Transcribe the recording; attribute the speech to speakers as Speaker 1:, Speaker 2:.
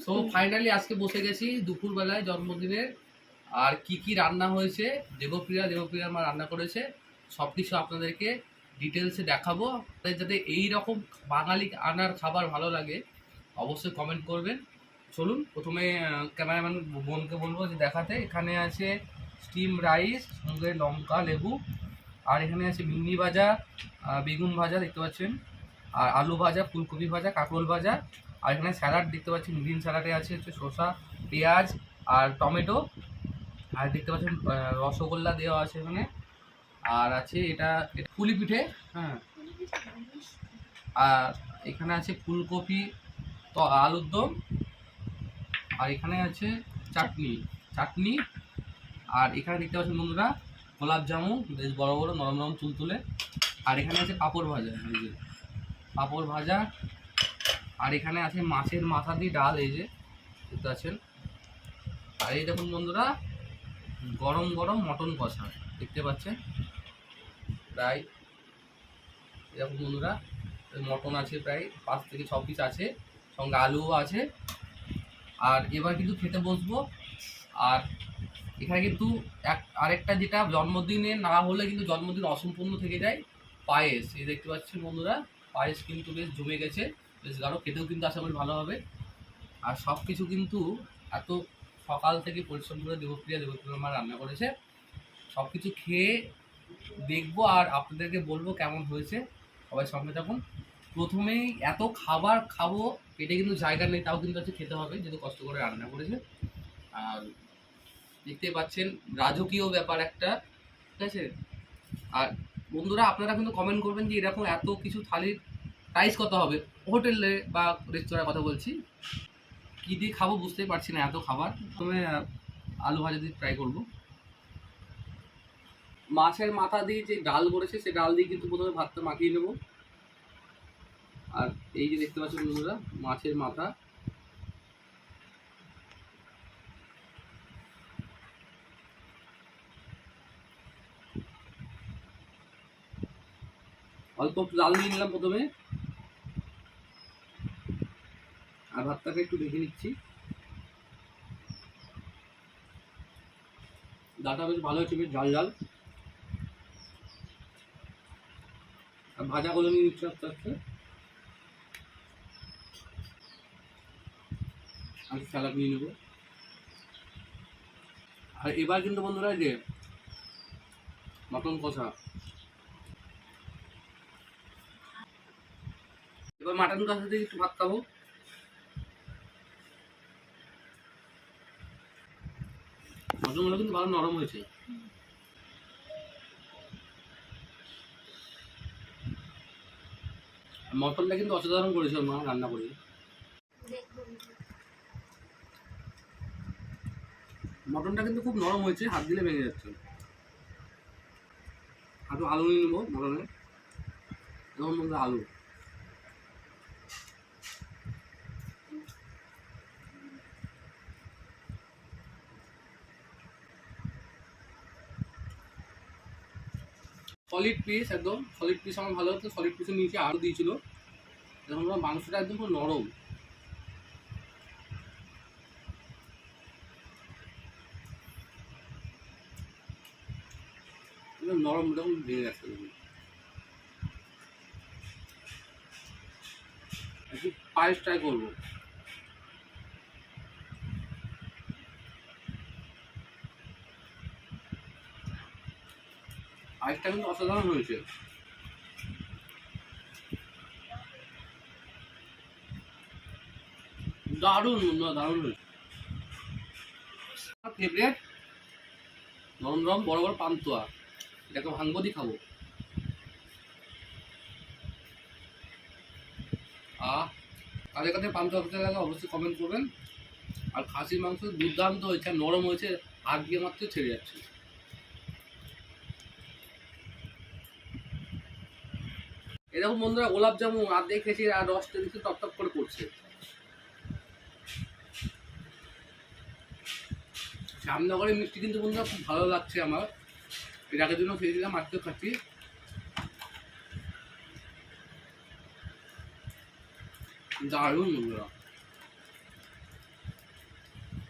Speaker 1: So finally আজকে বসে গেছি দুপুরবেলায় জন্মদিনের। আর কি কি রান্না হয়েছে, দেবপ্রিয়া মা রান্না করেছে, সব কিছু আপনাদেরকে ডিটেলসে দেখাবো। যাতে এই রকম বাঙালি আনার খাবার ভালো লাগে অবশ্যই কমেন্ট করবেন। চলুন প্রথমে ক্যামেরাম্যান বোনকে বলবো যে দেখাতে। এখানে আছে স্টিম রাইস, সঙ্গে লঙ্কা লেবু, আর এখানে আছে মিংনি ভাজা, বেগুন ভাজা দেখতে পাচ্ছেন, আর আলু ভাজা, ফুলকপি ভাজা, কাঁকরোল ভাজা, আর এখানে স্যালাড দেখতে পাচ্ছেন। গ্রিন স্যালাডে আছে হচ্ছে শসা, পেঁয়াজ আর টমেটো, আর দেখতে পাচ্ছেন রসগোল্লা দেওয়া আছে এখানে, আর আছে এটা পুলি পিঠে, হ্যাঁ, আর এখানে আছে ফুলকপি তো আলুর দম, আর এখানে আছে চাটনি, আর এখানে দেখতে পাচ্ছেন বন্ধুরা গোলাপ জামুন, বেশ বড় বড় নরম নরম তুলতুলে, আর এখানে আছে পাঁপড় ভাজা, এই যে পাঁপড় ভাজা, আর এখানে আছে মাছের মাথা দিয়ে ডাল, এই যে দেখতে পাচ্ছেন, আর এই দেখুন বন্ধুরা গরম গরম মটন কষা দেখতে পাচ্ছেন প্রায়, এরকম বন্ধুরা মটন আছে প্রায় 5 থেকে 6 পিস আছে, সঙ্গে আলুও আছে। আর এবার কিন্তু খেতে বসবো। আর এখানে কিন্তু আরেকটা যেটা জন্মদিনে না হলে কিন্তু জন্মদিন অসম্পূর্ণ থেকে যায়, পায়েস। এই দেখতে পাচ্ছেন বন্ধুরা পায়েস কিন্তু বেশ জমে গেছে, বেশ গাঢ়, খেতেও কিন্তু আশা করি ভালো হবে। আর সব কিছু কিন্তু এত সকাল থেকে পরিশ্রম করে দেবপ্রিয়া মা রান্না করেছে, সব কিছু খেয়ে দেখবো আর আপনাদেরকে বলবো কেমন হয়েছে। সবাই সঙ্গে থাকুন। প্রথমেই এত খাবার খাবো, পেটে কিন্তু জায়গা নেই, তাও কিন্তু হচ্ছে খেতে হবে যেহেতু কষ্ট করে রান্না করেছে। আর দেখতে পাচ্ছেন রাজকীয় ব্যাপার একটা, ঠিক আছে। আর বন্ধুরা আপনারা কিন্তু কমেন্ট করবেন যে এরকম এত কিছু থালির প্রাইস কত হবে, হোটেলে বা রেস্তোরাঁর কথা বলছি। কী দিয়ে খাবো বুঝতেই পারছি না, এত খাবার। প্রথমে আলু ভাজা দিয়ে ট্রাই করবো। মাছের মাথা দিয়ে যে ডাল করেছে সে ডাল দিয়ে কিন্তু প্রথমে ভাতটা মাখিয়ে নেবো। আর এই যে দেখতে পাচ্ছেন বন্ধুরা মাছের মাথা, অল্প ডাল নিয়ে নিলাম প্রথমে, আর ভাতটাকে একটু দেখে নিচ্ছি। ডালটা বেশ ভালো হচ্ছে, বেশ ঝাল ঝাল। আর ভাজাগুলো নিয়ে নিচ্ছি আস্তে আস্তে। আর স্যালাড নিয়ে নেবো। আর এবার কিন্তু বন্ধুরা যে মটন কষা, এবার মাটন কষা দিয়ে একটু ভাত খাবো। মটনগুলো কিন্তু ভালো নরম হয়েছে। মটনটা কিন্তু অসাধারণ করেছে মা রান্না করে। মটনটা কিন্তু খুব নরম হয়েছে, হাত দিলে ভেঙে যাচ্ছে। একটু আলু নিয়ে নেবো মটনে, যেমন বলতে আলু, সলিড পিস, একদম সলিড পিস আমার ভালো হতো। সলিড পিসের নিচে আলু দিয়েছিল, যেমন মাংসটা একদম পুরো নরম। নরম যখন ভেঙে যাচ্ছে, একটু পায়েস ট্রাই করবো। পায়েসটা কিন্তু অসাধারণ হয়েছে, দারুণ দারুণ হয়েছে। আমার ফেভারিট নরম নরম বড় বড় পান্তুয়া, এটাকে ভাঙবো দিয়ে খাবো। কাদের কাছে পান্তুয়া খেতে লাগে অবশ্যই কমেন্ট করবেন। আর খাসির মাংস দুর্দান্ত হয়েছে, নরম হয়েছে, হাত দিয়ে মাত্র ছেড়ে যাচ্ছে। এরকম বন্ধুরা গোলাপ জামুন আর দেখেছি, আর রসটা দিচ্ছে টপ টপ করে পড়ছে। শ্যামনগরের মিষ্টি কিন্তু বন্ধুরা খুব ভালো লাগছে আমার, এর আগের জন্য খেয়েছিলাম, আজকেও খাচ্ছি। দারুণ বন্ধুরা।